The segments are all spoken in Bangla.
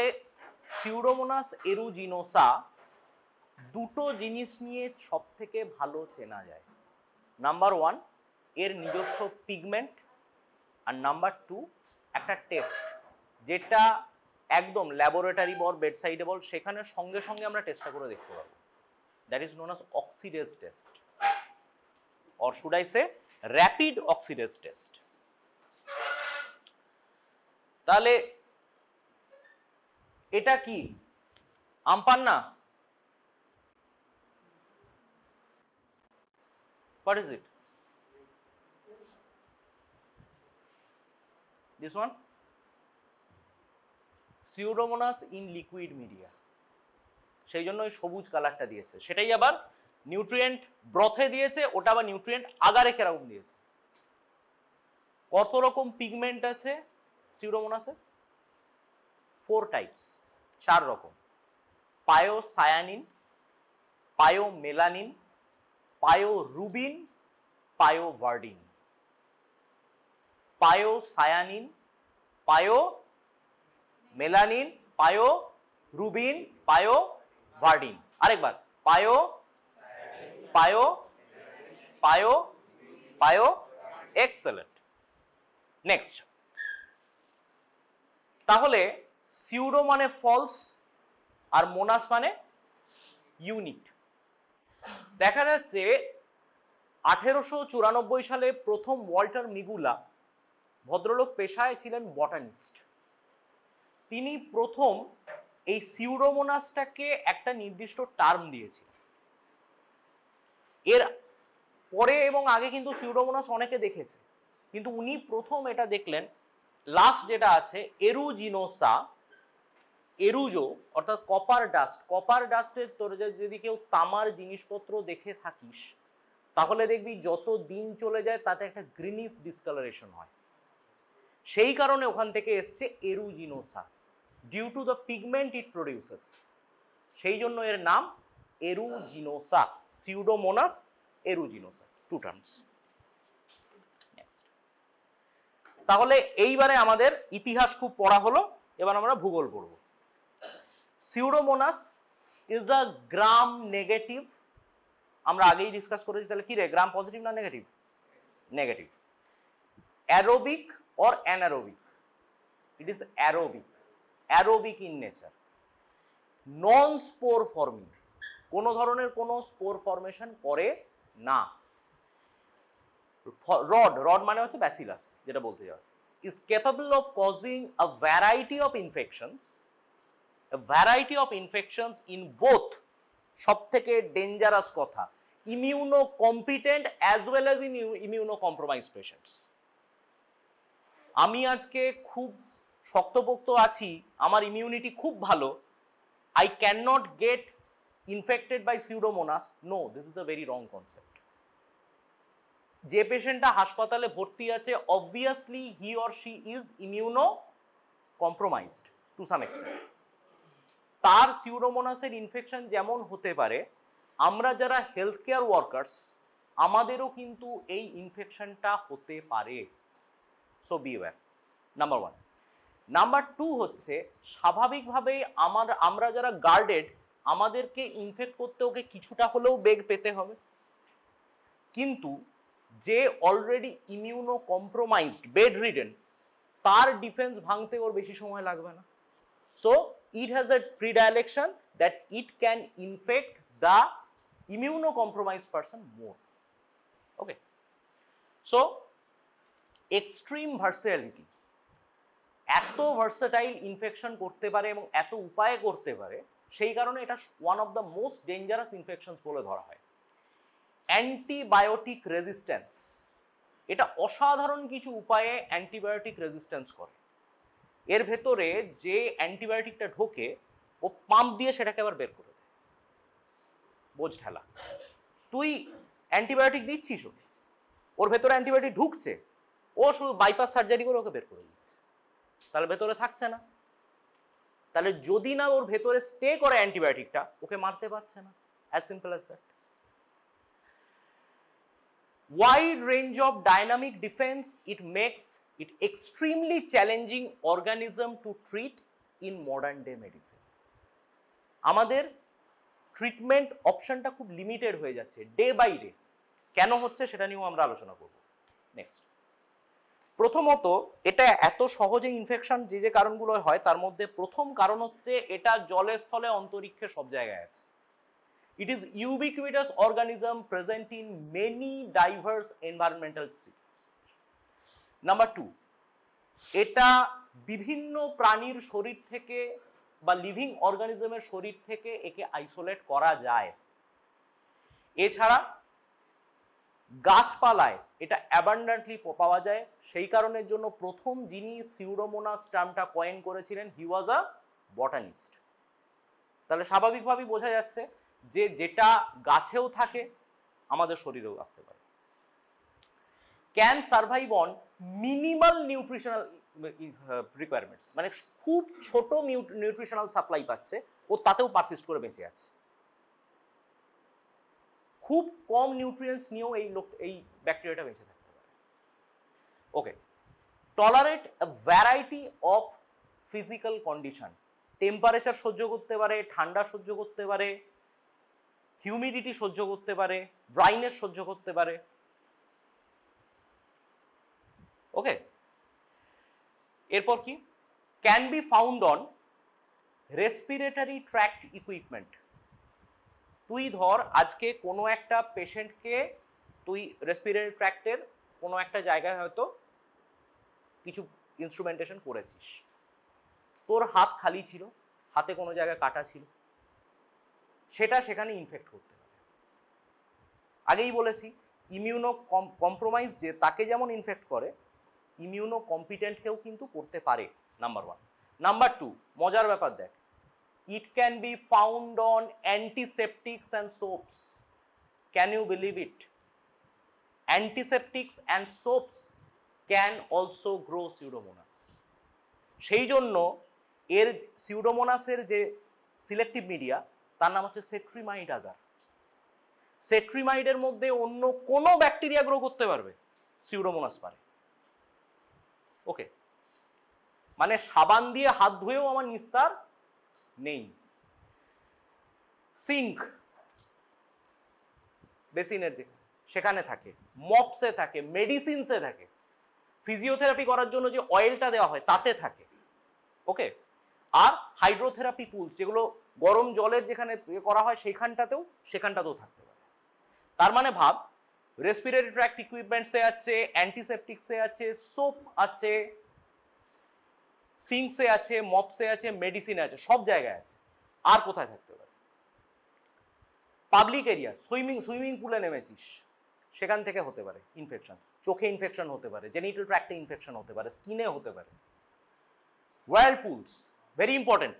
তাহলে সিউডোমোনাস এরুজিনোসা দুটো জিনিস নিয়ে সব থেকে ভালো চেনা যায়। নাম্বার 1 এর নিজস্ব পিগমেন্ট, আর নাম্বার 2 একটা টেস্ট যেটা একদম ল্যাবরেটরি বল বেডসাইডে বল সেখানে সঙ্গে সঙ্গে আমরা টেস্টটা করে দেখতে পাবো। That is known as oxidase test, or should I say rapid oxidase test. তাহলে এটা কি aam panna? What is it? This one? Pseudomonas in liquid media. সেই জন্য ওই সবুজ কালারটা দিয়েছে, সেটাই আবার নিউট্রিয়েন্ট ব্রথে দিয়েছে, ওটা আবার নিউট্রিয়েন্ট আগারে কেরকম দিয়েছে। কত রকম পিগমেন্ট আছে সিউডোমোনাসে? 4 টাইপস, 4 রকম। পায়োসায়ানিন, পায়োমেলানিন, পায়োরুবিন, পায়োভার্ডিন। পায়োসায়ানিন, পায়োমেলানিন, পায়োরুবিন, পায়োভার্ডিন। আরেকবার পায়ো পায়ো পায়ো পায়ো এক্সেলেন্ট। নেক্সট, তাহলে সিউডো মানে ফলস আর মোনাস মানে ইউনিট। দেখা যাচ্ছে 1894 সালে প্রথম ওয়াল্টার মিগুলা, ভদ্রলোক পেশায় ছিলেন বটানিস্ট, তিনি প্রথম এই সিউডোমোনাসটাকে একটা নির্দিষ্ট টার্ম দিয়েছিলেন। এর পরে এবং আগে কিন্তু সিউডোমোনাস অনেকে দেখেছে, কিন্তু উনি প্রথম এটা দেখলেন। লাস্ট যেটা আছে এরুজিনোসা, এরুজো অর্থাৎ কপার ডাস্ট। কপার ডাস্টের তোর যদি কেউ তামার জিনিসপত্র দেখে থাকিস তাহলে দেখবি যত দিন চলে যায় তাতে একটা গ্রিনিশ ডিসকালারেশন হয়। সেই কারণে ওখান থেকে এসছে aeruginosa, due to the pigment it produces. সেই জন্য এর নাম এরুজিনোসা, সিউডোমোনাস এরুজিনোসা, 2 টার্মস। তাহলে এইবারে আমাদের ইতিহাস খুব পড়া হলো, এবার আমরা ভূগোল পড়ব। Pseudomonas is a gram negative. আমরা আগেই ডিসকাস করেছি, তাহলে কি রে, গ্রাম পজিটিভ না negative? Negative. Aerobic or anaerobic? It is aerobic, aerobic in nature. Non spore forming, কোনো ধরনের কোনো স্পোর ফর্মেশন করে না। রড মানে হচ্ছে ব্যাসিলাস, যেটা বলতে যাচ্ছে, is capable of causing a variety of infections in both, সব থেকে ডেঞ্জারাস কথা, immunocompetent as well as in immunocompromise patients. আমি আজকে খুব শক্তপোক্ত আছি, আমার ইমিউনিটি খুব ভালো, I cannot get infected by Pseudomonas. No, this is a very wrong concept. যে পেশেন্টটা হাসপাতালে ভর্তি আছে, obviously he or she is immunocompromised to some extent. তার সিউডোমোনাসের ইনফেকশন যেমন হতে পারে, আমরা যারা হেলথ কেয়ার ওয়ার্কার্স আমাদেরও কিন্তু এই ইনফেকশনটা হতে পারে। So be aware, number 1। Number 2 হচ্ছে স্বাভাবিকভাবেই আমরা যারা গার্ডেড, আমাদেরকে ইনফেক্ট করতে ওকে কিছুটা হলেও বেগ পেতে হবে, কিন্তু যে already immunocompromised, bedridden, তার ডিফেন্স ভাঙতে ওর বেশি সময় লাগবে না। So it has a predilection that it can infect the immunocompromised person more. Okay, so extreme versatility, এত ভার্সেটাইল ইনফেকশন করতে পারে এবং এত উপায়ে করতে পারে, সেই কারণে এটা one of the most dangerous infections বলে ধরা হয়। অ্যান্টিবায়োটিক রেজিস্ট্যান্স, এটা অসাধারণ কিছু উপায়ে অ্যান্টিবায়োটিক রেজিস্ট্যান্স করে। এর ভেতরে যে অ্যান্টিবায়োটিকটা ঢোকে, ও পাম্প দিয়ে সেটাকে আবার বের করে দেয়, বোঝ ঠেলা। তুই অ্যান্টিবায়োটিক দিচ্ছিস ওকে, ওর ভেতরে অ্যান্টিবায়োটিক ঢুকছে, ও শুধু বাইপাস সার্জারি করে ওকে বের করে দিচ্ছে, তাহলে ভেতরে থাকছে না। তাহলে যদি না ওর ভেতরে স্টে করে অ্যান্টিবায়োটিকটা, ওকে মারতে পারছে না, as simple as that. Wide range of dynamic defense, it makes it extremely challenging organism to treat in modern day medicine. আমাদের ট্রিটমেন্ট অপশনটা খুব লিমিটেড হয়ে যাচ্ছে ডে বাই ডে। কেন হচ্ছে সেটা নিয়েও আমরা আলোচনা করব। নেক্সট, প্রথমত এটা এত সহজে ইনফেকশন যে যে কারণগুলো হয় তার মধ্যে প্রথম কারণ হচ্ছে এটা জলে স্থলে অন্তরিক্ষে সব জায়গায় আছে। It is ubiquitous organism present in many diverse environmental situations. Number 2, এটা বিভিন্ন প্রাণীর শরীর থেকে বা লিভিং অর্গানিজমের শরীর থেকে একে আইসোলেট করা যায়। এছাড়া গাছপালায় এটা অ্যাবান্ডেন্টলি পাওয়া যায়। সেই কারণের জন্য প্রথম যিনি সিউডোমোনাস টার্মটা কয়েন করেছিলেন হি ওয়াজ আ বটানিস্ট। তাহলে স্বাভাবিকভাবেই বোঝা যাচ্ছে যে যেটা গাছেও থাকে আমাদের শরীরেও আসতে পারে। Can survive on minimal nutritional requirements, মানে খুব ছোট নিউট্রিশনাল সাপ্লাই পাচ্ছে ও তাতেও পারসিস্ট করে বেঁচে আছে। খুব কম নিউট্রিয়েন্টস নিয়েও এই ব্যাকটেরিয়াটা বেঁচে থাকতে পারে। Okay, tolerate a variety of physical condition, temperature সহ্য করতে পারে, ঠান্ডা সহ্য করতে পারে, হিউমিডিটি সহ্য করতে পারে, ড্রাইনেস সহ্য করতে পারে। ওকে, এরপর কি, can be found on respiratory tract equipment. তুই ধর আজকে কোনো একটা পেশেন্টকে তুই রেসপিরেটরি ট্র্যাক্টের কোনো একটা জায়গায় হয়তো কিছু ইনস্ট্রুমেন্টেশন করেছিস, তোর হাত খালি ছিল, হাতে কোনো জায়গায় কাটা ছিল, সেটা সেখানে ইনফেক্ট করতে পারে। আগেই বলেছি ইমিউনো কম্প্রোমাইজ যে তাকে যেমন ইনফেক্ট করে ইমিউনো কম্পিটেন্টকেও কিন্তু করতে পারে, নাম্বার 1। নাম্বার 2, মজার ব্যাপার দেখ, it can be found on antiseptics and soaps. Can you believe it? Antiseptics and soaps can also grow Pseudomonas. সেই জন্য এর সিউডোমোনাসের যে সিলেক্টিভ মিডিয়া তার নাম হচ্ছে সেট্রিমাইড আগার। সেট্রিমাইডের মধ্যে অন্য কোনো ব্যাকটেরিয়া গ্রো করতে পারবে, সিউডোমোনাস পারে। ওকে, মানে সাবান দিয়ে হাত ধুয়েও আমার নিস্তার নেই। সিঙ্ক, বেসিনের যে সেখানে থাকে, মপসে থাকে, মেডিসিনসে থাকে, ফিজিওথেরাপি করার জন্য যে অয়েলটা দেওয়া হয় তাতে থাকে। ওকে, আর হাইড্রোথেরাপি পুলস যেগুলো গরম জলের যেখানে করা হয় সেখানটাতেও থাকতে পারে। তার মানে ভাব, রেসপিরেটরি ট্র্যাক্ট ইকুইপমেন্টসে আছে, অ্যান্টিসেপটিক্সে আছে, সোপ আছে, সিঙ্কসে আছে, মপসে আছে, মেডিসিনে আছে, সব জায়গায় আছে। আর কোথায় থাকতে পারে? পাবলিক এরিয়া, সুইমিং পুলে নেমেছিস, সেখান থেকে হতে পারে ইনফেকশন। চোখে ইনফেকশন হতে পারে, জেনিটাল ট্র্যাক্টে ইনফেকশন হতে পারে, স্কিনে হতে পারে। Whirlpools very important.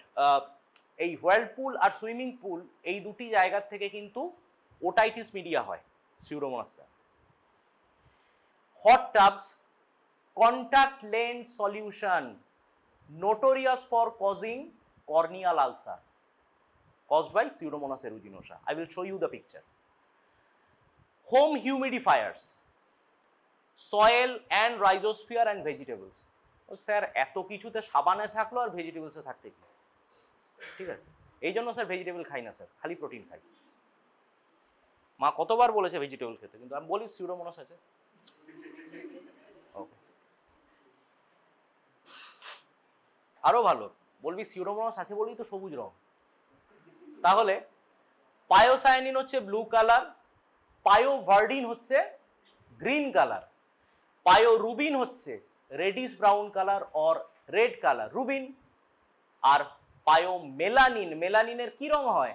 এই ওয়ার্লপুল আর সুইমিং পুল এই দুটি জায়গার থেকে কিন্তু ওটাইটিস মিডিয়া হয় সিউডোমোনাসটা। Hot tubs, contact lens solution notorious for causing corneal ulcer caused by Pseudomonas aeruginosa. I will show you the picture. Home humidifiers, soil and rhizosphere and vegetables. Sir এত কিছুতে সাবানে থাকলো আর ভেজিটেবলসে থাকতে কি? ঠিক আছে, এই জন্য স্যার ভেজিটেবল খাই না স্যার, খালি প্রোটিন খাই। মা কতবার বলেছে ভেজিটেবল খেতে, কিন্তু আমি বলি সিউডোমোনাস আছে। ওকে, আরো ভালো বলবি সিউডোমোনাস আছে বলেই তো সবুজ রং। তাহলে পায়োসায়ানিন হচ্ছে ব্লু কালার, পায়োভার্ডিন হচ্ছে গ্রিন কালার, পায়োরুবিন হচ্ছে reddish brown colour or red colour, rubin. আর পায়োমেলানিন, মেলানিনের কি রং হয়?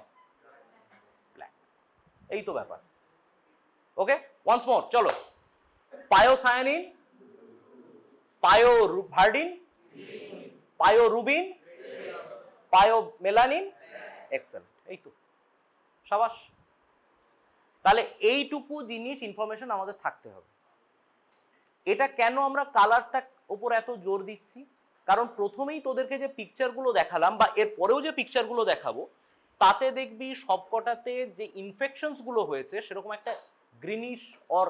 ব্ল্যাক। এই তো ব্যাপার। ওকে, ওয়ান্স মোর, চলো। পায়োসায়ানিন, পায়োভার্ডিন, পায়োরুবিন, পায়োমেলানিন, এক্সেলেন্ট। এই তো, সাবাস। তাহলে এইটুকু জিনিস ইনফরমেশন আমাদের থাকতে হবে। এটা কেন আমরা কালারটার উপর এত জোর দিচ্ছি? কারণ প্রথমেই তোদেরকে যে পিকচারগুলো দেখালাম বা এর পরেও যে পিকচারগুলো দেখাবো তাতে দেখবি সবকটাতে যে ইনফেকশনসগুলো হয়েছে সেরকম একটা গ্রিনিশ অর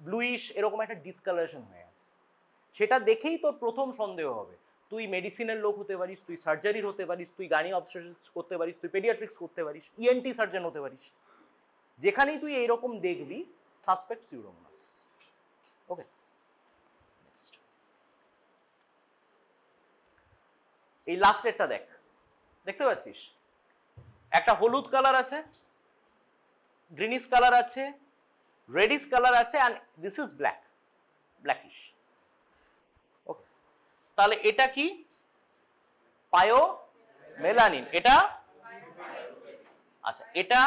ব্লুইশ এরকম একটা ডিসকালারেশন হয়ে আছে। সেটা দেখেই তোর প্রথম সন্দেহ হবে। তুই মেডিসিনের লোক হতে পারিস, তুই সার্জারির হতে পারিস, তুই গাইনি অবস্টেট্রিক্স করতে পারিস, তুই পেডিয়াট্রিক্স করতে পারিস, ইএনটি সার্জন হতে পারিস। যেখানেই তুই এইরকম দেখবি সাসপেক্ট সিউডোমোনাস। ওকে, এই লাস্টেরটা দেখ, দেখতে পাচ্ছিস একটা হলুদ কালার আছে, গ্রিনিশ কালার আছে, রেডিশ কালার আছে, and this is black, blackish. Okay, তাহলে এটা কি? পায়োমেলানিন। এটা আচ্ছা, এটা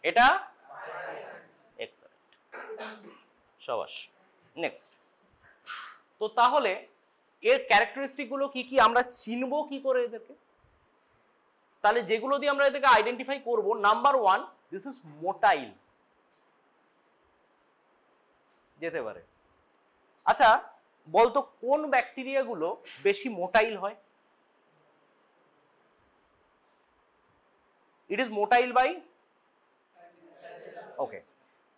এটা এক্সেলেন্ট, সাবাস। নেক্সট, তো তাহলে এর ক্যারেক্টারিস্টিক গুলো কি কি আমরা চিনবো কি করে এদেরকে? তাহলে যেগুলো দিয়ে আমরা এদেরকে আইডেন্টিফাই করব, নাম্বার 1, দিস ইজ মোটাইল, যেতে পারে। আচ্ছা বলতো কোন ব্যাকটেরিয়া গুলো বেশি মোটাইল হয়? ইট ইজ মোটাইল বাই, ওকে,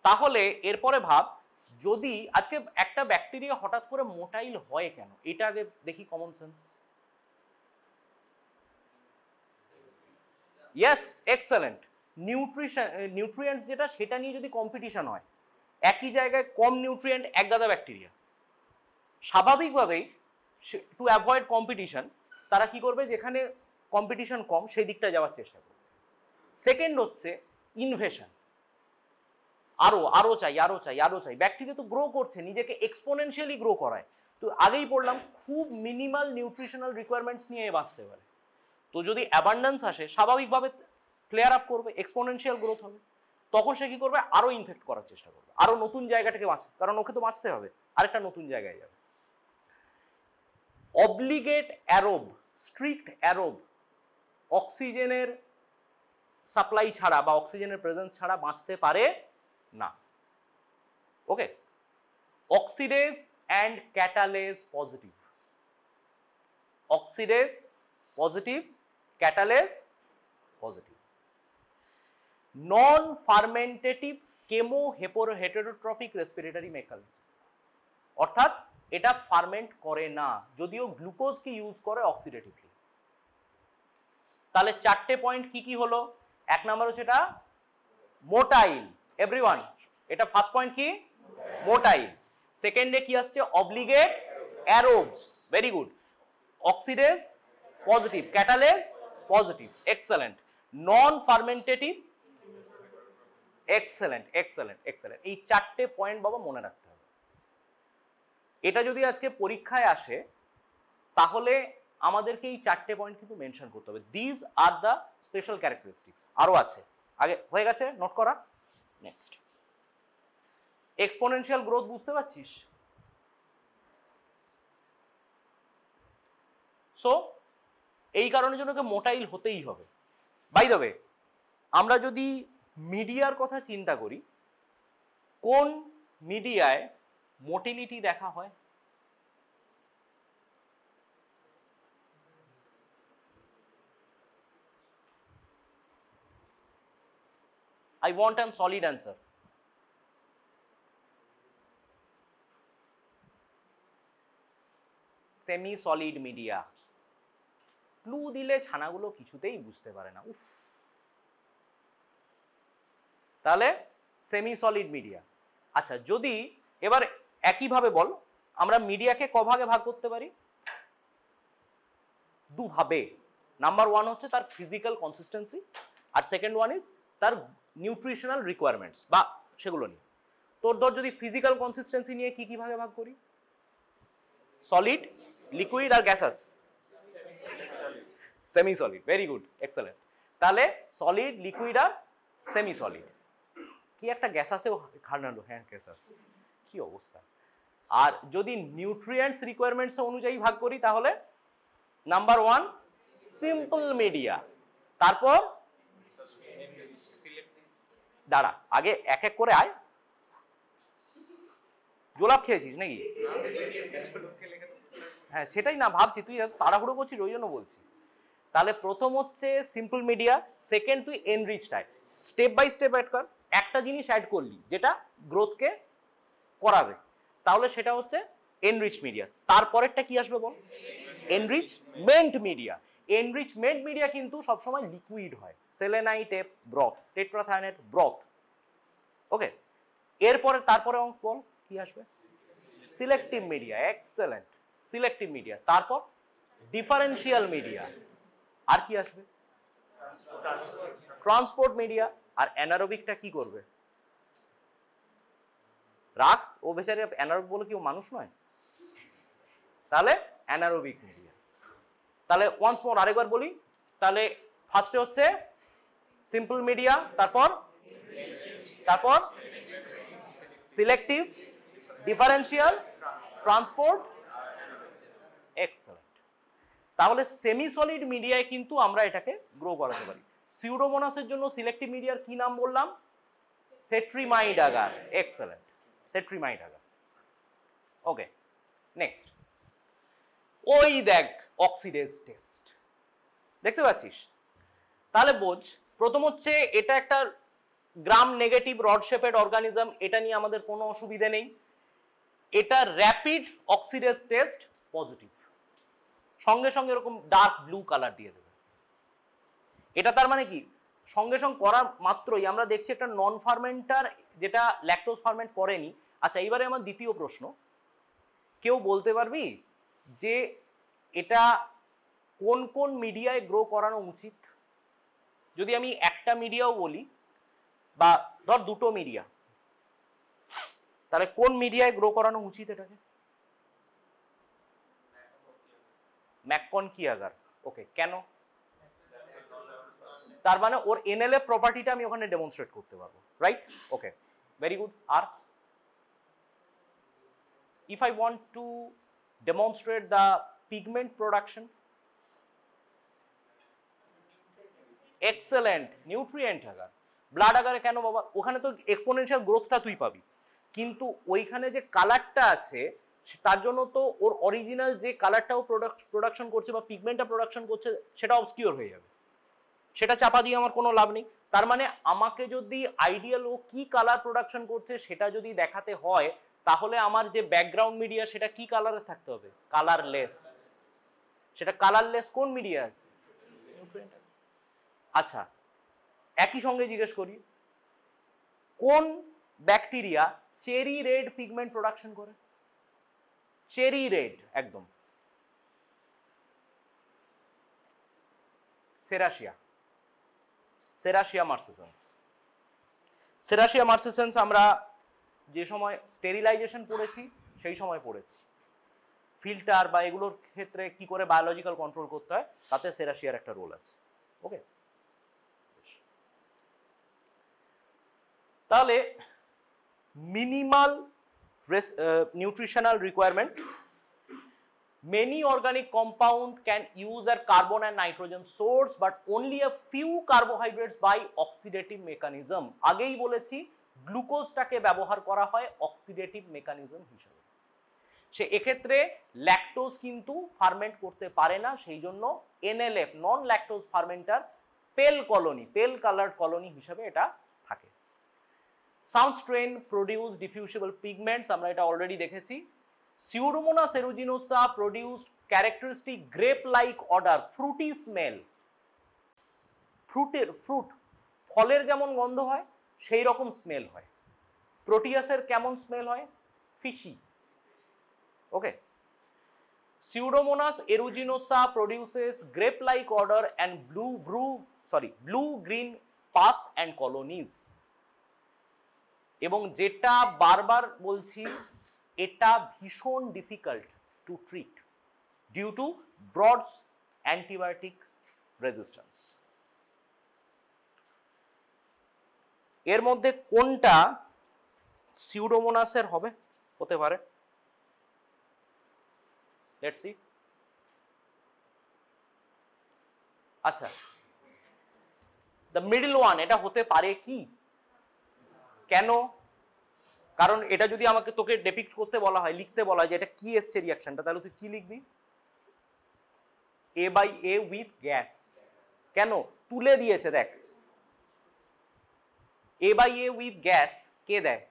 তাহলে এরপরে ভাব, যদি আজকে একটা ব্যাকটেরিয়া হঠাৎ করে মোটাইল হয় কেন, এটা আগে দেখি, common sense. Yes, excellent. Nutrients যেটা, সেটা নিয়ে যদি কম্পিটিশন হয়, একই জায়গায় কম নিউট্রিয়েন্ট, এক গাদা ব্যাকটেরিয়া, স্বাভাবিকভাবেই টু অ্যাভয়েড কম্পিটিশন তারা কি করবে, যেখানে কম্পিটিশন কম সেই দিকটা যাওয়ার চেষ্টা করবে। সেকেন্ড হচ্ছে ইনভেশন, আরো চাই, আরো চাই, আরো চাই। ব্যাকটেরিয়া তো গ্রো করছে, নিজেকে এক্সপোনেনশিয়ালি গ্রো করায়। তো আগেই পড়লাম, খুব মিনিমাল নিউট্রিশনাল রিকোয়ারমেন্টস নিয়ে বাঁচতে পারে। তো যদি অ্যাবান্ডেন্স আসে, স্বাভাবিকভাবে ফ্লেয়ার আপ করবে, এক্সপোনেনশিয়াল গ্রোথ হবে, তখন সে কি করবে, আরো ইনফেক্ট করার চেষ্টা করবে, আরো নতুন জায়গা থেকে বাঁচবে, কারণ ওকে তো বাঁচতে হবে, আরেকটা নতুন জায়গায় যাবে। অবলিগেট অ্যারোব, স্ট্রিক্ট অ্যারোব, অক্সিজেনের সাপ্লাই ছাড়া বা অক্সিজেনের প্রেজেন্স ছাড়া বাঁচতে পারে না। Okay, oxidase and catalase positive, oxidase positive, catalase positive. Non fermentative chemoheterotrophic respiratory mechanism, অর্থাৎ এটা ফার্মেন্ট করে না, যদিও গ্লুকোজকে ইউজ করে অক্সিডেটিভলি। তাহলে 4টে পয়েন্ট কি কি হলো? 1 নাম্বার হচ্ছে এটা মোটাইল, এভরিওয়ান, এটা ফার্স্ট পয়েন্ট কি? মোটাইল। সেকেন্ডে কি আসছে? Obligate aerobes, very good. Oxidase positive, catalase positive, excellent. Non fermentative, excellent, excellent, excellent. এই 4টে পয়েন্ট বাবা মনে রাখতে হবে। এটা যদি আজকে পরীক্ষায় আসে, তাহলে আমাদেরকে এই 4টে পয়েন্ট কিন্তু মেনশন করতে হবে। This are the special characteristics. আরো আছে, আগে হয়ে গেছে নোট করা। নেক্সট, এক্সপোনেনশিয়াল গ্রোথ বুঝতে পারছিস? সো এই কারণের জন্য মোটাইল হতেই হবে। বাই দ্য ওয়ে, আমরা যদি মিডিয়ার কথা চিন্তা করি, কোন মিডিয়ায় মোটিলিটি দেখা হয়? I want a solid answer. Semi solid media. Clue দিলে ছানাগুলো কিছুতেই বুঝতে পারে না। উফ, তাহলে সেমি সলিড মিডিয়া। আচ্ছা, যদি এবার একইভাবে বল, আমরা মিডিয়াকে ক ভাগে ভাগ করতে পারি? দুভাবে। নাম্বার 1 হচ্ছে তার ফিজিক্যাল কনসিস্টেন্সি, আর সেকেন্ড ওয়ান ইজ তার নিউট্রিশনাল রিকোয়ারমেন্টস বা সেগুলো নিয়ে। তোর ধর যদি ফিজিক্যাল কনসিস্টেন্সি নিয়ে কি কি ভাগে ভাগ করি? সলিড, লিকুইড আর gaseous. Semi solid, very good, excellent. তাহলে সলিড, লিকুইড আর সেমি সলিড। কি একটা গ্যাসাসেও খানালো, হ্যাঁ গ্যাসাস, কি অবস্থা। আর যদি নিউট্রিয়েন্টস রিকোয়ারমেন্টস অনুযায়ী ভাগ করি, তাহলে নাম্বার 1 সিম্পল মিডিয়া, তারপর দাঁড়া, আগে এক এক করে আয়। জোলাপ খেয়েছিস নাকি? হ্যাঁ সেটাই না ভাবছি, তুই তাড়াহুড়ো করছিস ওই জন্য বলছি। তাহলে প্রথম হচ্ছে সিম্পল মিডিয়া, সেকেন্ড তুই enrich type. Step by step add কর। একটা জিনিস অ্যাড করলি যেটা গ্রোথকে করাবে, তাহলে সেটা হচ্ছে এনরিচ মিডিয়া। তারপরেরটা কি আসবে বল? Enrichment media. এনরিচমেন্ট মিডিয়া কিন্তু সবসময় লিকুইড হয়, সেলেনাইটে ব্রথ, টেট্রাথায়োনেট ব্রথ। ওকে, এরপরে তারপরে অঙ্ক বল কি আসবে? Selective media. Excellent, selective media. তারপর ডিফারেন্সিয়াল মিডিয়া। আর কি আসবে? Transport media. আর অ্যানারোবিকটা কি করবে? রাখ, ও বেচারে অ্যানারোবিক বলে কি ও মানুষ নয়? তাহলে অ্যানারোবিক মিডিয়া। তাহলে ওয়ান্স মোর আরেকবার বলি, তাহলে ফার্স্টে হচ্ছে সিম্পল মিডিয়া, তারপর সিলেক্টিভ, ডিফারেন্সিয়াল, ট্রান্সপোর্ট। এক্সেলেন্ট। তাহলে সেমি সলিড মিডিয়ায় কিন্তু আমরা এটাকে গ্রো করাতে পারি। সিউডোমোনাসের জন্য সিলেক্টিভ মিডিয়ার কি নাম বললাম? Cetrimide agar. Excellent, cetrimide agar. Okay, next. ওই দেখ অক্সিডেজ টেস্ট, দেখতে পাচ্ছিস? তাহলে বোঝ, প্রথম হচ্ছে এটা একটা gram negative rod shaped organism, এটা নিয়ে আমাদের কোনো অসুবিধা নেই। এটা র্যাপিড অক্সিডেজ টেস্ট পজিটিভ, সঙ্গে সঙ্গে এরকম ডার্ক ব্লু কালার দিয়ে দেবে। এটা তার মানে কি, সঙ্গে সঙ্গে করা মাত্রই আমরা দেখছি একটা নন ফার্মেন্টার যেটা ল্যাকটোজ ফার্মেন্ট করেনি। আচ্ছা, এইবারে আমার দ্বিতীয় প্রশ্ন, কেউ বলতে পারবি যে এটা কোন কোন মিডিয়ায় গ্রো করানো উচিত? যদি আমি একটা মিডিয়াও বলি বা ধর দুটো মিডিয়া, তাহলে কোন মিডিয়ায় গ্রো করানো উচিত এটাকে? ম্যাককন কি আগার। ওকে, কেন? তার মানে ওর এনএলএফ প্রপার্টিটা আমি ওখানে ডেমনস্ট্রেট করতে পারবো, রাইট? Okay, very good. আর if I want to demonstrate the pigment production, excellent, nutrient agar, blood agar কেন বাবা? ওখানে তো এক্সপোনেনশিয়াল গ্রোথটা তুই পাবি, কিন্তু ওইখানে যে কালারটা আছে তার জন্য তো ওর অরিজিনাল যে কালারটাও প্রোডাকশন করছে বা পিগমেন্টটা প্রোডাকশন করছে সেটা অবস্কিওর হয়ে যাবে, সেটা চাপা দিয়ে আমার কোনো লাভ নেই। তার মানে আমাকে যদি আইডিয়াল ও কি কালার প্রোডাকশন করছে সেটা যদি দেখাতে হয়, তাহলে আমার যে ব্যাকগ্রাউন্ড মিডিয়া সেটা কি কালারে থাকতে হবে? কালারলেস। সেটা কালারলেস কোন মিডিয়া আছে? আচ্ছা, একই সঙ্গে জিজ্ঞেস করি, কোন bacteria cherry red pigment production করে? চেরি রেড একদম, সেরাসিয়া, সেরাসিয়া মার্সেসেন্স। সেরাসিয়া মার্সেসেন্স আমরা যে সময় স্টেরিলাইজেশন পড়েছি সেই সময় পড়েছি, ফিল্টার বা এগুলোর ক্ষেত্রে কি করে বায়োলজিক্যাল কন্ট্রোল করতে হয় তাতে সেরাসিয়ার একটা রোল আছে। ওকে, তাহলে minimal nutritional requirement, many organic compound can use a carbon and nitrogen source but only a few carbohydrates by oxidative mechanism। আগেই বলেছি গ্লুকোজটাকে ব্যবহার করা হয় অক্সিডেটিভ মেকানিজম হিসেবে। সে এক্ষেত্রে ল্যাকটোজ কিন্তু ফার্মেন্ট করতে পারে না, সেই জন্য এনএলএফ নন ল্যাকটোজ ফার্মেন্টার পেল কলোনি, পেল কালার্ড কলোনি হিসেবে এটা থাকে। Sound strain produce diffusible pigments, আমরা এটা অলরেডি দেখেছি। Pseudomonas aeruginosa produced characteristic grape like odour, fruity smell. Fruit ফলের যেমন গন্ধ হয় সেই রকম স্মেল হয়। প্রোটিয়াসের কেমন স্মেল হয়? Fishy. Okay, Pseudomonas aeruginosa produces grape-like odor and blue-green pus and colonies। এবং যেটা বারবার বলছি, এটা ভীষণ difficult to treat due to broad antibiotic resistance. এর মধ্যে কোনটা সিউডোমোনাসের হবে হতে পারে? Let's see. আচ্ছা, দ্য মিডল ওয়ান এটা হতে পারে কি? কেন? কারণ এটা যদি আমাকে তোকে ডেপিক্ট করতে বলা হয়, লিখতে বলা হয় যে এটা কি এসছে রিঅ্যাকশনটা, তাহলে তুই কি লিখবি? এ বাই এ উইথ গ্যাস। কেন? তুলে দিয়েছে, দেখ এ বাই এ উইথ গ্যাস কে দেয়?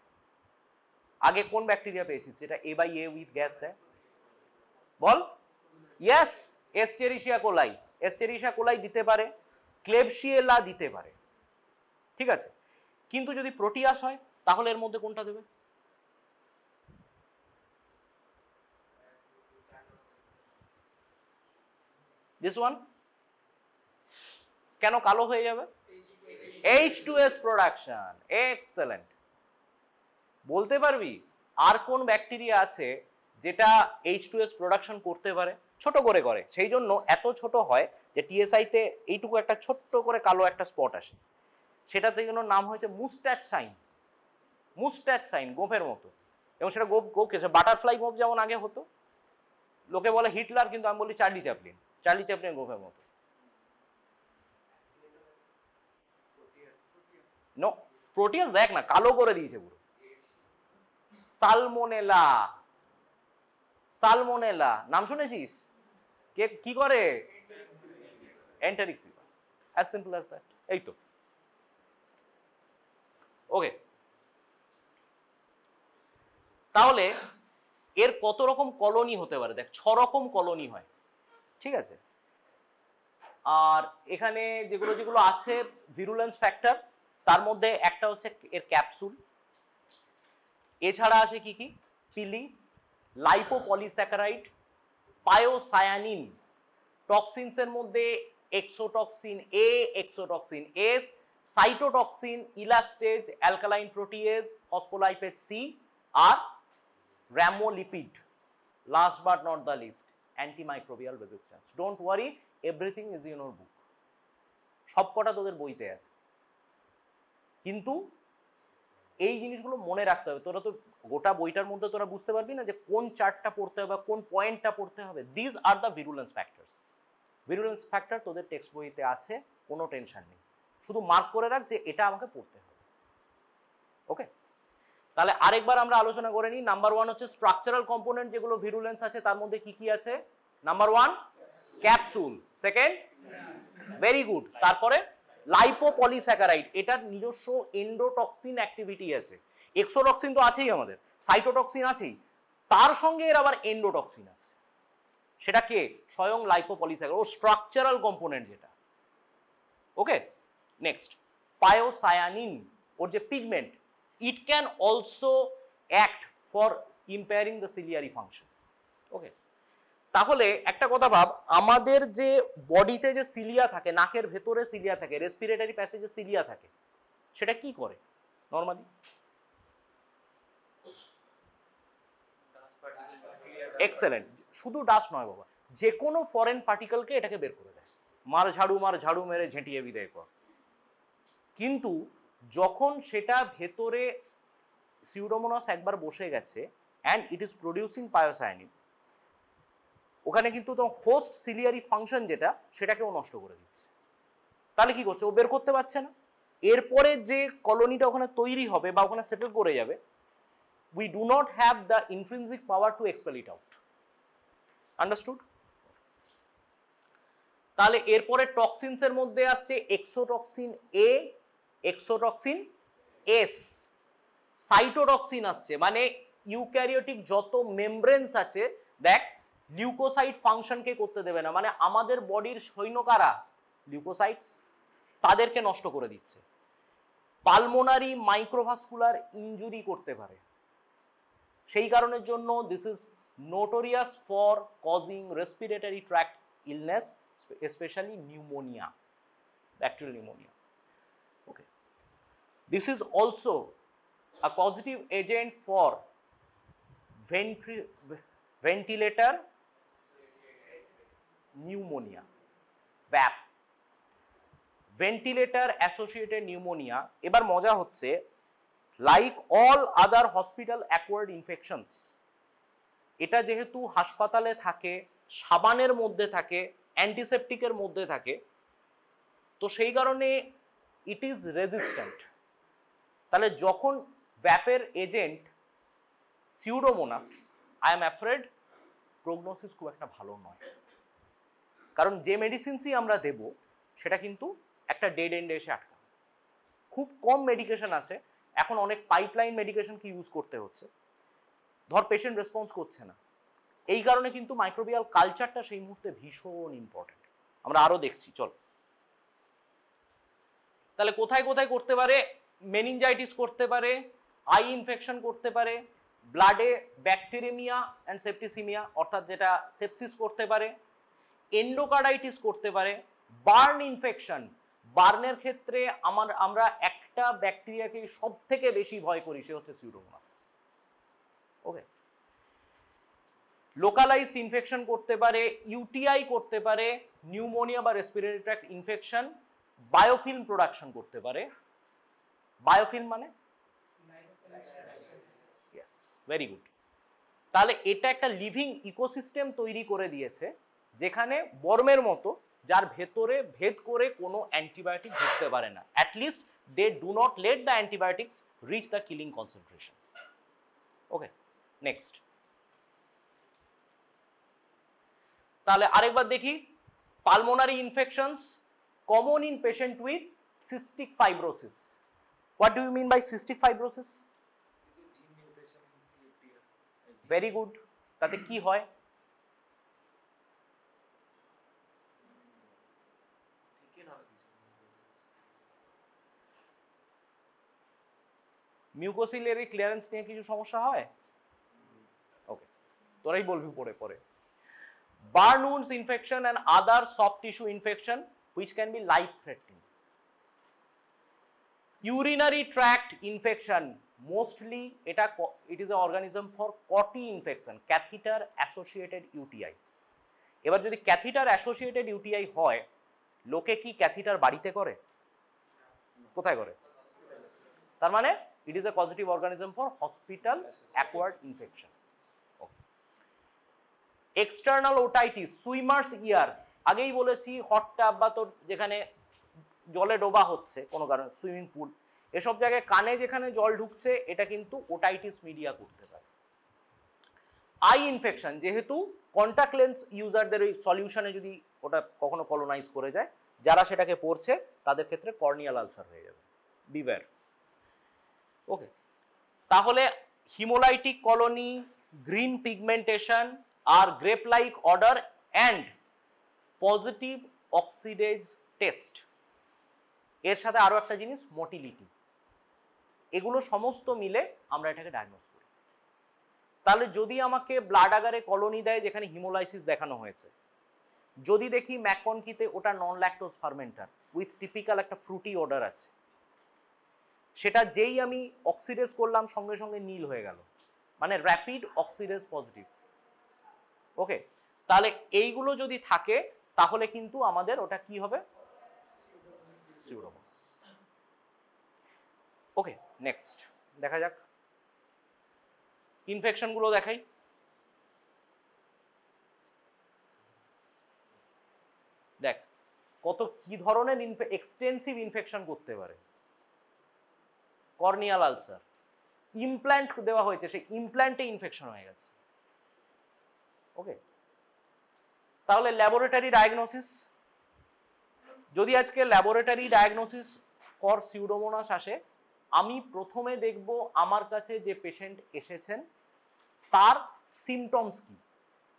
আগে কোন ব্যাকটেরিয়া পেয়েছিস সেটা A/A উইথ গ্যাস দেয়, বল? ইয়েস, এস্চেরিশিয়া কোলাই। এস্চেরিশিয়া কোলাই দিতে পারে, ক্লেবশিয়েলা দিতে পারে, ঠিক আছে। কিন্তু যদি প্রোটিয়াস হয় তাহলে এর মধ্যে কোনটা দেবে? This one. কেন কালো হয়ে যাবে? H2S production. এক্সেলেন্ট। বলতে পারবি আর কোন ব্যাকটেরিয়া আছে যেটা H2S প্রোডাকশন করতে পারে? ছোট করে করে, সেই জন্য এত ছোট হয় যে টিএসআই তে এইটুকু একটা ছোট্ট করে কালো একটা স্পট আসে, সেটা থেকে নাম হয়েছে মুস্ট্যাচ সাইন। মুস্ট্যাচ সাইন, গোফের মতো। এবং সেটা গোপ কেছে বাটারফ্লাই গোপ যেমন আগে হতো, লোকে বলে হিটলার, কিন্তু আমি বলি চার্লি চ্যাপলিন। চার্লি চ্যাপলিন গোফের মতো। নো, প্রোটিয়াস দেখ না, কালো করে দিয়েছে পুরো। সালমোনেলা। সালমোনেলা নাম শুনেছিস? কে কি করে? Enteric fever. As simple as that. এই তো। ওকে, তাহলে এর কত রকম কলোনি হতে পারে? দেখ, 6 রকম কলোনি হয়, ঠিক আছে। আর এখানে যেগুলো যেগুলো আছে ভিরুলেন্স ফ্যাক্টর, তার মধ্যে একটা হচ্ছে এর ক্যাপসুল। এছাড়া আছে কি কি? পিলি, লাইপোপলিস্যাকারাইড, পায়োসায়ানিন। টক্সিনসের মধ্যে exotoxin A, exotoxin S, cytotoxin, elastase, alkaline protease, phospholipase C, আর rhamnolipid. Last but not the least, antimicrobial resistance. Don't worry, everything is in your book. সবকটা তোদের বইতে আছে, কিন্তু এই জিনিসগুলো মনে রাখতে হবে। তোরা তো গোটা বইটার মধ্যে তোরা বুঝতে পারবি না যে কোন চার্টটা পড়তে হবে, কোন পয়েন্টটা পড়তে হবে। This are the virulence factors. Virulence factor তোদের টেক্সট বইতে আছে, কোনো টেনশন নেই, শুধু মার্ক করে রাখ যে এটা আমাকে পড়তে হবে। ওকে, তাহলে আরেকবার আমরা আলোচনা করে নিই। নাম্বার 1 হচ্ছে স্ট্রাকচারাল কম্পোনেন্ট যেগুলো ভিরুলেন্স আছে, তার মধ্যে কি কি আছে? Number 1 capsule, second very good, তারপরে লাইপোপলিস্যাকারাইড, এটার নিজস্ব এন্ডোটক্সিন অ্যাক্টিভিটি আছে। এক্সোটক্সিন তো আছেই আমাদের, সাইটোটক্সিন আছেই, তার সঙ্গে এর আবার এন্ডোটক্সিন আছে। সেটা কে? স্বয়ং লাইপোপলিস্যাকারাইড, ও স্ট্রাকচারাল কম্পোনেন্ট যেটা। ওকে, নেক্সট পায়োসায়ানিন, ওর যে pigment, it can also act for impairing the ciliary function. Okay, তাহলে একটা কথা ভাব, আমাদের যে বডিতে যে সিলিয়া থাকে, নাকের ভেতরে সিলিয়া থাকে, রেসপিরেটরি প্যাসেজে সিলিয়া থাকে, সেটা কি করে নরমালি? এক্সেলেন্ট। শুধু ডাস্ট নয় বাবা, যে কোনো ফরেন পার্টিকেলকে এটাকে বের করে দেয়। মার ঝাড়ু মেরে ঝেঁটিয়ে বিদায় কর। কিন্তু যখন সেটা ভেতরে সিউডোমোনাস একবার বসে গেছে অ্যান্ড ইট ইজ প্রডিউসিং পায়োসায়ানিন, ওখানে কিন্তু তো হোস্ট সিলিয়ারি ফাংশন যেটা, সেটাকেও নষ্ট করে দিচ্ছে। তাহলে কি করছে? ও বের করতে পারছে না। এরপরে যে কলোনিটা ওখানে তৈরি হবে বা ওখানে সেটেল করে যাবে, we do not have the intrinsic power to expel it out. Understood? তাহলে এরপরে টক্সিনসের মধ্যে আসছে exotoxin A, exotoxin S, cytotoxin আসছে। মানে ইউক্যারিওটিক যত মেমব্রেনস আছে, দেখ, লিউকোসাইট ফাংশনকে করতে দেবে না। মানে আমাদের বডির সৈন্যকারা লিউকোসাইটস, তাদেরকে নষ্ট করে দিচ্ছে। পালমোনারি মাইক্রোভাস্কুলার ইনজুরি করতে পারে। সেই কারণের জন্য this is notorious for causing respiratory tract illness, specially pneumonia, bacterial pneumonia. Okay, this is also a causative agent for ventilator pneumonia, VAP, ventilator associated pneumonia। এবার মজা হচ্ছে, like all other hospital acquired infections, এটা যেহেতু হাসপাতালে থাকে, সাবানের মধ্যে থাকে, অ্যান্টিসেপটিকের মধ্যে থাকে, তো সেই কারণে ইট ইজ রেজিস্ট্যান্ট। তাহলে যখন ভ্যাপের agent Pseudomonas, I am afraid prognosis খুব একটা ভালো নয়। কারণ যে মেডিসিনসই আমরা দেব, সেটা কিন্তু একটা ডেড এন্ডে এসে আটকাবে। খুব কম মেডিকেশন আছে এখন, অনেক পাইপলাইন মেডিকেশনকে ইউজ করতে হচ্ছে, ধর পেশেন্ট রেসপন্স করছে না, এই কারণে কিন্তু মাইক্রোবিয়াল কালচারটা সেই মুহূর্তে ভীষণ ইম্পর্টেন্ট। আমরা আরো দেখছি, চল। তাহলে কোথায় কোথায় করতে পারে? মেনিনজাইটিস করতে পারে, আই ইনফেকশন করতে পারে, ব্লাডে ব্যাকটেরিমিয়া অ্যান্ড সেপ্টিসিমিয়া অর্থাৎ যেটা সেপসিস করতে পারে, এন্ডোকার্ডাইটিস করতে পারে, বার্ন ইনফেকশন। বার্নের ক্ষেত্রে আমরা একটা ব্যাকটেরিয়াকে সব থেকে বেশি ভয় করি, সে হচ্ছে সিউডোমোনাস। ওকে, লোকালাইজড ইনফেকশন করতে পারে, ইউটিআই করতে পারে, নিউমোনিয়া বা respiratory tract infection, biofilm production করতে পারে। বায়োফিল্ম মানে ইয়েস, ভেরি গুড। তাহলে এটা একটা লিভিং ইকোসিস্টেম তৈরি করে দিয়েছে, যেখানে বর্মের মতো, যার ভেতরে ভেদ করে কোনো অ্যান্টিবায়োটিক ঢুকতে পারে না। At least they do not let the antibiotics reach the killing concentration. Okay, next. তাহলে আরেকবার দেখি, pulmonary infections common in patient with cystic fibrosis. What do you mean by cystic fibrosis? Very good. তাতে কি হয়? মিউকোসিলিয়ারি ক্লিয়ারেন্স নিয়ে কিছু সমস্যা হয়? ওকে, তোরাই বলবি পরে পরে। Burn wounds infection and other soft tissue infection which can be life threatening. Urinary tract infection, mostly it is an organism for COTY infection, catheter associated UTI. এবার যদি ক্যাথিটার অ্যাসোসিয়েটেড ইউটিআই হয়, লোকে কি ক্যাথিটার বাড়িতে করে? কোথায় করে? তার মানে it is a positive organism for hospital acquired infection. External otitis, swimmer's ear, আগেই বলেছি হট টাব বা তোর যেখানে জলে ডোবা হচ্ছে কোনো কারণে, সুইমিং পুল, এসব জায়গায় কানে যেখানে জল ঢুকছে, এটা কিন্তু ওটাইটিস মিডিয়া করতে পারে। আই ইনফেকশন, যেহেতু কন্ট্যাক্ট লেন্স ইউজারদের ওই সলিউশনে যদি ওটা কখনো কলোনাইজ করে যায়, যারা সেটাকে পড়ছে তাদের ক্ষেত্রে কর্নিয়াল আলসার হয়ে যাবে, বিওয়্যার। ওকে, তাহলে হিমোলাইটিক কলোনি, গ্রিন পিগমেন্টেশন আর grape like odour and positive oxidase test, এর সাথে আরো একটা জিনিস মোটিলিটি, এগুলো সমস্ত মিলে আমরা এটাকে ডায়াগনোস করি। তাহলে যদি আমাকে ব্লাড আগারে কলোনি দেয় যেখানে হিমোলাইসিস দেখানো হয়েছে, যদি দেখি ম্যাককনকিতে ওটা নন ল্যাকটোজ ফার্মেন্টার উইথ টিপিক্যাল একটা ফ্রুটি অর্ডার আছে, সেটা যেই আমি অক্সিডেজ করলাম সঙ্গে সঙ্গে নীল হয়ে গেল, মানে র্যাপিড অক্সিডেজ পজিটিভ। ওকে, তাহলে এইগুলো যদি থাকে তাহলে কিন্তু আমাদের ওটা কি হবে? সিউডোমোনাস। ওকে, নেক্সট দেখা যাক ইনফেকশন গুলো দেখাই। দেখ কত কি ধরনের এক্সটেন্সিভ ইনফেকশন করতে পারে। কর্নিয়াল আলসার, ইমপ্ল্যান্ট দেওয়া হয়েছে, সেই ইমপ্ল্যান্টে ইনফেকশন হয়ে গেছে। ওকে, তাহলে ল্যাবরেটরি ডায়াগনোসিস, যদি আজকে ল্যাবরেটরি ডায়াগনোসিস ফর সিউডোমোনাস আসে, আমি প্রথমে দেখব আমার কাছে যে পেশেন্ট এসেছেন তার সিমটমস কি।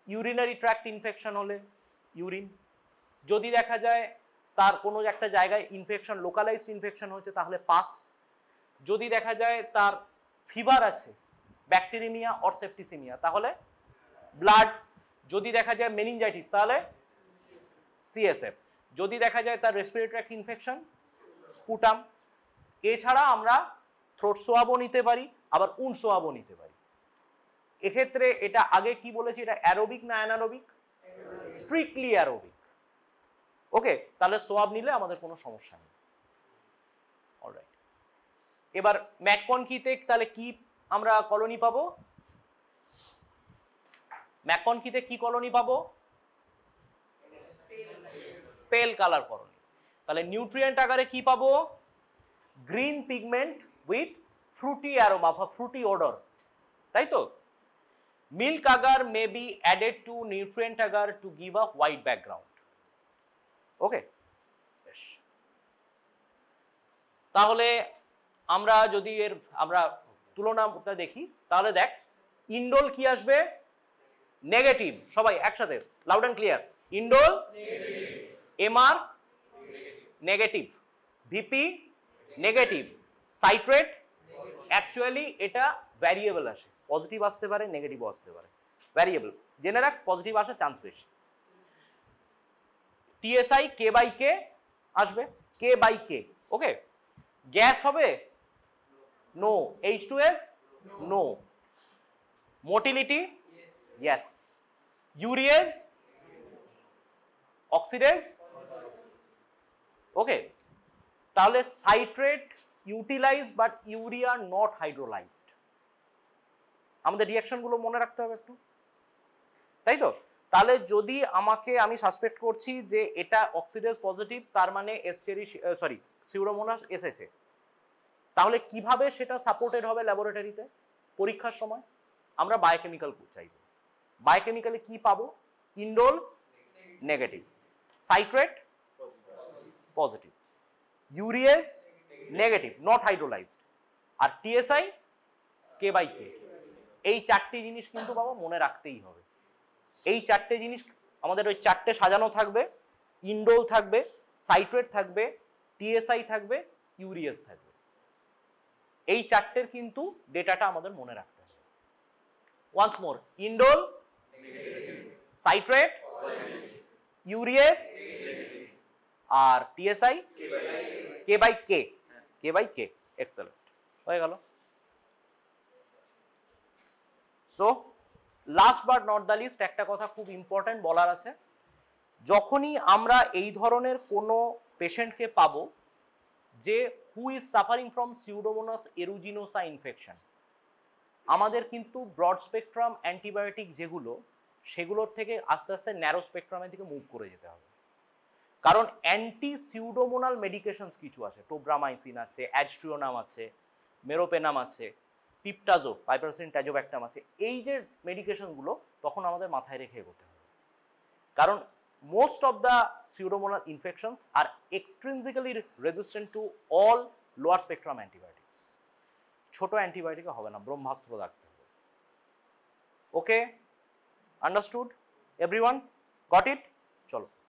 ইউরিনারি ট্র্যাক্ট ইনফেকশন হলে ইউরিন, যদি দেখা যায় তার কোনো একটা জায়গায় ইনফেকশন, লোকালাইজড ইনফেকশন হয়েছে তাহলে পাস, যদি দেখা যায় তার ফিভার আছে, ব্যাকটেরিমিয়া অর সেপ্টিসিমিয়া তাহলে ব্লাড, যদি দেখা যায় মেনিনজাইটিস তাহলে সিএসএফ, যদি দেখা যায় তার রেসপিরেটরি ট্র্যাক্ট ইনফেকশন স্পুটাম। এছাড়া আমরা থ্রোট সোয়াবও নিতে পারি, আবার উন সোয়াবও নিতে পারি। এক্ষেত্রে এটা আগে কি বলেছি, এটা অ্যারোবিক না অ্যানারোবিক? Strictly aerobic. ওকে, তাহলে সোয়াব নিলে আমাদের কোনো সমস্যা নেই। অলরাইট, এবার ম্যাককনকিতে তাহলে কি আমরা কলোনি পাবো? ম্যাককনকিতে কি কলোনি পাবো? পেল কালার কলোনি। তাহলে নিউট্রিয়েন্ট আকারে কি পাবো? Green pigment with Frooti aroma বা ফ্রুটি অডর, তাই তো? Milk agar may be added to nutrient agar to give a white background. ওকে, তাহলে আমরা যদি এর আমরা তুলনাটা দেখি, তাহলে দেখ ইন্ডোল কি আসবে? নেগেটিভ। সবাই একসাথে loud and clear. Indole MR negative, VP negative, citrate actually এটা ভ্যারিয়েবল আসে, পজিটিভ আসতে পারে নেগেটিভও আসতে পারে, ভ্যারিয়েবল। জেনে রাখ পজিটিভ আসার চান্স বেশি। টিএসআই কে বাই কে আসবে, K by K. Okay, gas হবে? No. H2S? No. Motility? Yes. Urease? Oxidase? Okay, তাহলে citrate utilised but urea not hydrolysed. আমাদের রিঅ্যাকশন গুলো মনে রাখতে হবে একটু, তাই তো? তাহলে যদি আমি সাসপেক্ট করছি যে এটা অক্সিডেজ পজিটিভ, তার মানে সিউডোমোনাস এসেছে, তাহলে কিভাবে সেটা সাপোর্টেড হবে ল্যাবরেটরিতে পরীক্ষার সময়? আমরা বায়োকেমিক্যাল চাইব। বায়োকেমিক্যালে কি পাবো? Indole negative, citrate positive, urease negative not hydrolysed, আর টিএসআই কে বাই কে। এই চারটি জিনিস কিন্তু বাবা মনে রাখতেই হবে। এই চারটে জিনিস আমাদের ওই চারটে সাজানো থাকবে, ইন্ডোল থাকবে, সাইট্রেট থাকবে, টিএসআই থাকবে, ইউরিয়েজ থাকবে। এই চারটের কিন্তু ডেটাটা আমাদের মনে রাখতে হবে। Once more, indole, citrate, urease আর TSI K by K, K by K. Excellent, হয়ে গেল। So last but not the least, একটা কথা খুব ইম্পর্টেন্ট বলার আছে। যখনই আমরা এই ধরনের কোনো পেশেন্টকে পাবো যে who is suffering from Pseudomonas aeruginosa infection, আমাদের কিন্তু ব্রড স্পেকট্রাম অ্যান্টিবায়োটিক যেগুলো, সেগুলোর থেকে আস্তে আস্তে ন্যারো স্পেকট্রামের দিকে মুভ করে যেতে হবে। কারণ অ্যান্টি সিউডোমোনাল মেডিকেশনস কিছু আছে, টোব্রামাইসিন আছে, অ্যাজট্রিওনাম আছে, মেরোপেনাম আছে, পিপটাজো, পাইপারসিন ট্যাজোব্যাক্টাম আছে। এই যে মেডিকেশনগুলো তখন আমাদের মাথায় রেখে এগোতে হবে, কারণ most of the pseudomonal infections are extrinsically resistant to all lower spectrum antibiotics. ছোট অ্যান্টিবায়োটিক হবে না, ব্রহ্মাস্ত্র রাখতে হবে। ওকে, আন্ডারস্টুড এভরিওয়ান? Got it? চলো।